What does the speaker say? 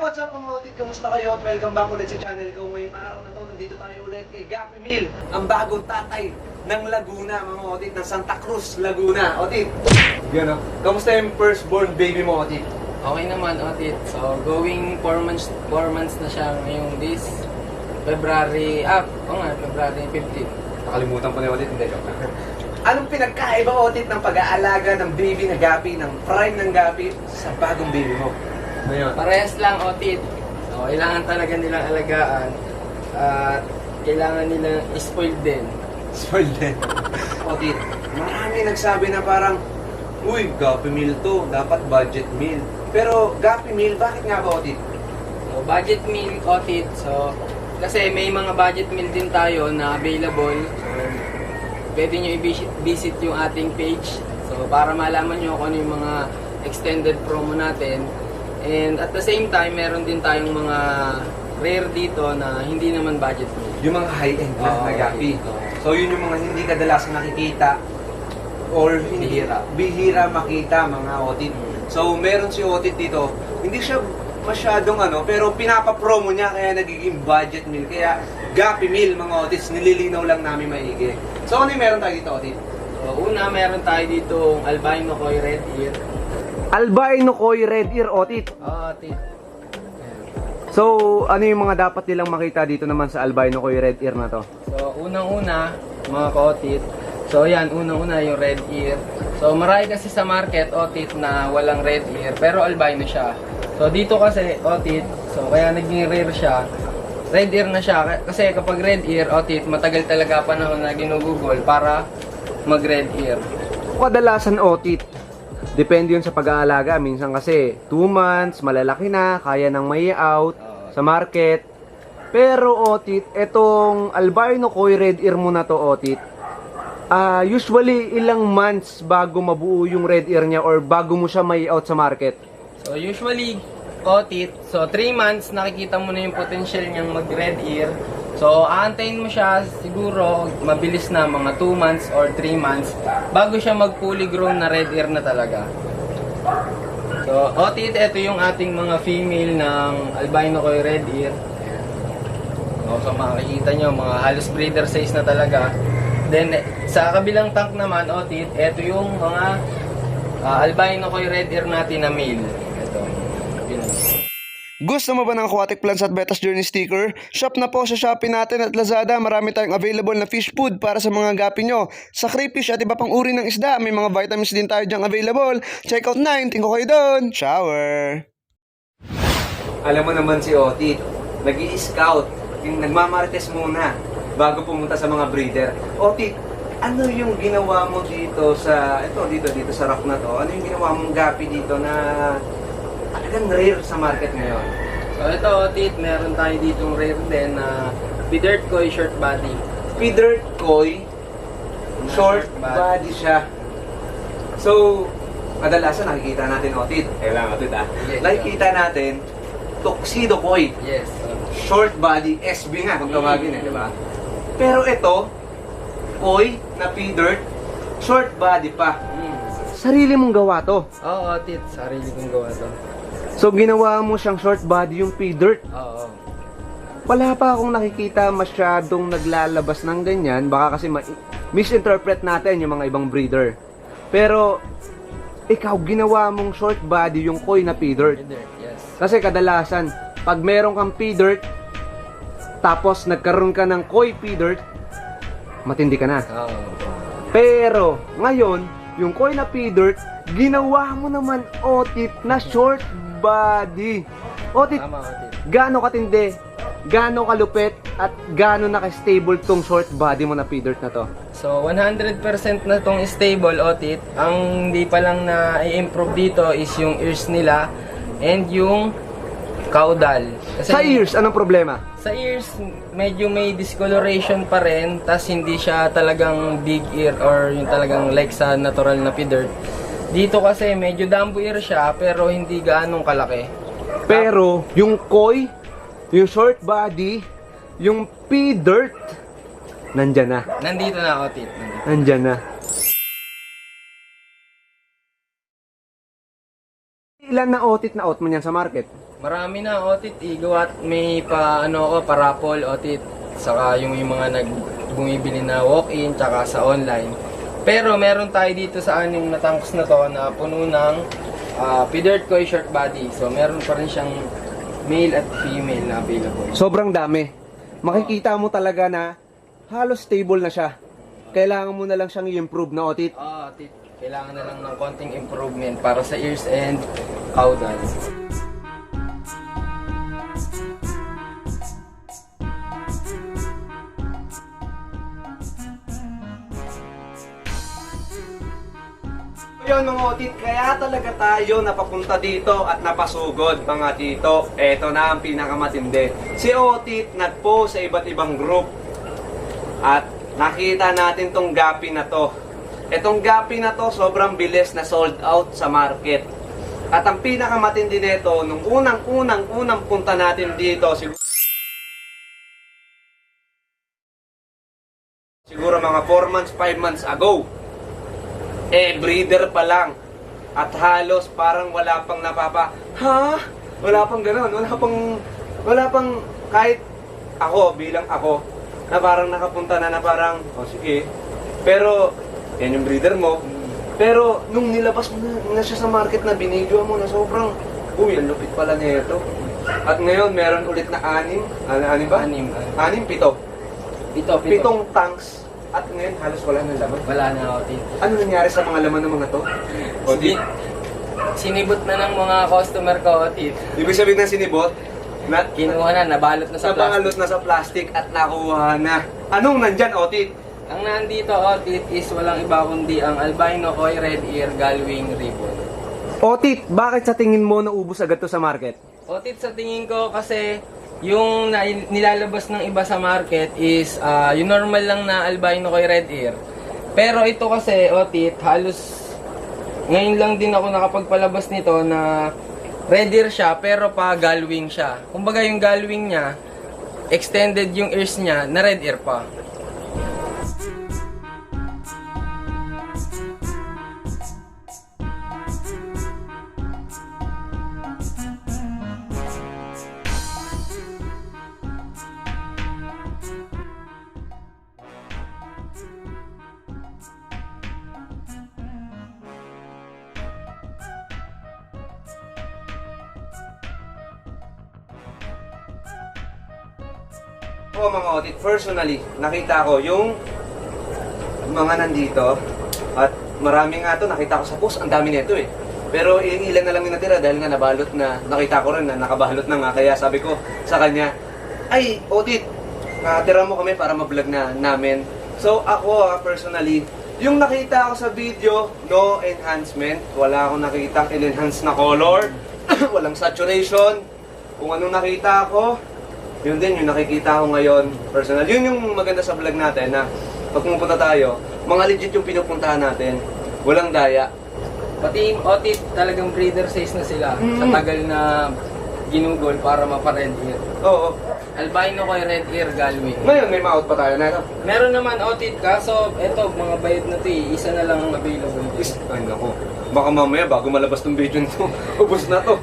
what's up mga otit? Kamusta kayo? At welcome back ulit sa channel ko. Ngayong araw na to, nandito tayo ulit kay Gapi Mil, ang bagong tatay ng Laguna, mga otit, ng Santa Cruz, Laguna. Otit, yan o. Kamusta yung firstborn baby mo, otit? Okay naman, Otit. So, going 4 months na siya ngayong this February 15. Nakalimutan ko na yung otit, hindi. Anong pinagkaiba, otit, ng pag-aalaga ng baby na Gapi, ng prime ng Gapi, sa bagong baby mo? Ngayon. Parehas lang, Otit. So, kailangan talaga nilang alagaan at kailangan nilang spoiled din. Spoiled din. Otit, marami nagsabi na parang, uy, Gapi Meal to, dapat budget meal. Pero Gapi Meal, bakit nga ba, Otit? So, budget meal, Otit. So, kasi may mga budget meal din tayo na available. So, pwede nyo i-visit yung ating page. So, para malaman nyo kung ano yung mga extended promo natin. And at the same time, meron din tayong mga rare dito na hindi naman budget meal. Yung mga high-end na Gapi. So, yun yung mga hindi kadalasan nakikita or hindi bihira makita, mga Otit. So, meron si Otit dito. Hindi siya masyadong pero pinapapromo niya kaya nagiging budget meal. Kaya Gapi Meal, mga Otits, nililinaw lang namin maigi. So, ano yung meron tayo dito, Otit? So, una, meron tayo dito albino koi red ear. Albino koi red ear, Otit. Otit. So, ano yung mga dapat nilang makita dito naman sa albino koi red ear na to? So, unang-una, mga ka-Otit. So, yan, unang-una yung red ear. So, marami kasi sa market, Otit, na walang red ear, pero albino siya. So, dito kasi, Otit, so, kaya naging rare siya. Red ear na siya. Kasi kapag red ear, Otit, matagal talaga panahon na ginugugol para mag-red ear. Kadalasan, Otit, depende yun sa pag-aalaga. Minsan kasi 2 months, malalaki na, kaya nang may out sa market. Pero, Otit, etong albino koi red ear mo na to, Otit, usually ilang months bago mabuo yung red ear niya or bago mo siya may out sa market? So, usually, Otit, so 3 months nakikita mo na yung potential niyang mag-red ear. So, aantayin mo siya siguro mabilis na mga 2 months or 3 months bago siya mag-fully grown na red ear na talaga. So, Otit, ito yung ating mga female ng albino koi red ear. So, makikita nyo, mga halos breeder size na talaga. Then, sa kabilang tank naman, Otit, ito yung mga albino koi red ear natin na male. Ito. Yun. Gusto mo ba ng aquatic plants at Betas Journey sticker? Shop na po sa Shopee natin at Lazada. Marami tayong available na fish food para sa mga gapi nyo. Sa crayfish at iba pang uri ng isda, may mga vitamins din tayo dyang available. Check out 9, tingko kayo doon. Shower! Alam mo naman si Otit, nag-i-scout, yung nagmamarites muna bago pumunta sa mga breeder. Otit, ano yung ginawa mo dito sa, dito sa rack na to? Ano yung ginawa mong gapi dito na talagang rare sa market ngayon? So ito, Otit, meron tayo ditong rare din na feathered koi short body. Feathered koi, short body siya. So, kadalasan nakikita natin, Otit. Kailangan, Otit Yes, nakikita natin, tuxedo koi. Yes. Short body, SB nga kung tawagin di ba? Pero ito, koi na feathered, short body pa. Sarili mong gawa to. Oo, Otit, sarili kong gawa to. So ginawa mo siyang short body yung feathered. Oo. Wala pa akong nakikita masyadong naglalabas ng ganyan. Baka kasi misinterpret natin yung mga ibang breeder. Pero ikaw, ginawa mong short body yung koi na feathered. Yes. Kasi kadalasan, pag meron kang feathered, tapos nagkaroon ka ng koi feathered, matindi ka na. Oo. Pero ngayon, yung koi na feathered, ginawa mo naman, Otit, na short body. Otit, Tama, Otit. gaano katindi, gaano kalupit, at gaano naka-stable tong short body mo na feathered na to? So, 100% na tong stable, Otit. Ang hindi pa lang na i-improve dito is yung ears nila and yung caudal. Kasi Sa ears, anong problema? sa ears, medyo may discoloration pa rin, tas hindi siya talagang big ear or yung talagang like sa natural na feathered. Dito kasi medyo dumbo ear siya pero hindi gaanong kalaki. Pero yung koi, yung short body, yung feathered, nandyan na. Nandito na, Otit. Nandyan na. Ilan na otit na out mo niyan sa market? Marami na, Otit. Igawa, may pa, ano ko, parapol, Otit. Saka yung mga bumibili na walk-in, tsaka sa online. Pero meron tayo dito sa anim na tanks na to na puno ng feathered koi short body. So meron pa rin siyang male at female na available. Sobrang dami. Makikita mo talaga na halos stable na siya. Kailangan mo na lang siyang i-improve na, Otit. Otit. Kailangan na lang ng konting improvement para sa ears and caudal. Yun mga Otit, kaya talaga tayo napapunta dito at napasugod mga tito. Eto na ang pinakamatindi. Si Otit nagpo sa iba't ibang group at nakita natin tong gapi na to. Etong gapi na to sobrang bilis na sold out sa market. At ang pinakamatindi nito, nung unang punta natin dito, siguro mga 4 months, 5 months ago, breeder pa lang. At halos parang wala pang wala pang gano'n, wala pang kahit ako, bilang ako, na parang nakapunta na parang, sige. Pero, yan yung breeder mo. Pero, nung nilabas mo na siya sa market na binidyo mo na sobrang, ang lupit pala nito. At ngayon, meron ulit na 6. Ano ba? 6, 7. 7 tanks. At ngayon, halos wala nang laman. Wala na, Otit. Ano nangyari sa mga laman ng mga to? Otit? Sinibot na ng mga customer ko, Otit. Ibig sabihin ng sinibot? Na, Kinuha na, nabalot na sa plastic. nabalot na sa plastic at nakuha na. Anong nandyan, Otit? Ang nandito, Otit, is walang iba kundi ang albino koi red ear galwing ribbon. Otit, bakit sa tingin mo naubos agad to sa market? Otit, sa tingin ko kasi yung nilalabas ng iba sa market is yung normal lang na albino koi red ear. Pero ito kasi, Otit, halos ngayon lang din ako nakapagpalabas nito na red ear siya pero pa galwing siya. Kumbaga yung galwing niya, extended yung ears niya na red ear pa. Oo mga Otit, personally, nakita ko yung mga nandito at marami nga to, nakita ko sa post, ang dami nito eh. Pero ilan na lang yung natira dahil nga nabalot na, nakita ko rin na nakabalot na nga, kaya sabi ko sa kanya, ay Otit, natira mo kami para ma-vlog na namin. So ako personally, yung nakita ko sa video, no enhancement, wala akong nakita in-enhance na color, walang saturation, kung anong nakita ko, yun din yung nakikita ko ngayon personal. Yun yung maganda sa vlog natin na pag pumupunta tayo, mga legit yung pinupuntahan natin. Walang daya. Pati Otit, talagang breeder size na sila sa tagal na ginugol para mapa-red ear. Oo. Albino koi red ear galwing. Ngayon may ma-out pa tayo na ito. Meron naman Otit, kaso eto mga bayad na to isa na lang ang available. Ay nako. Baka mamaya bago malabas tong video nito, ubos na to.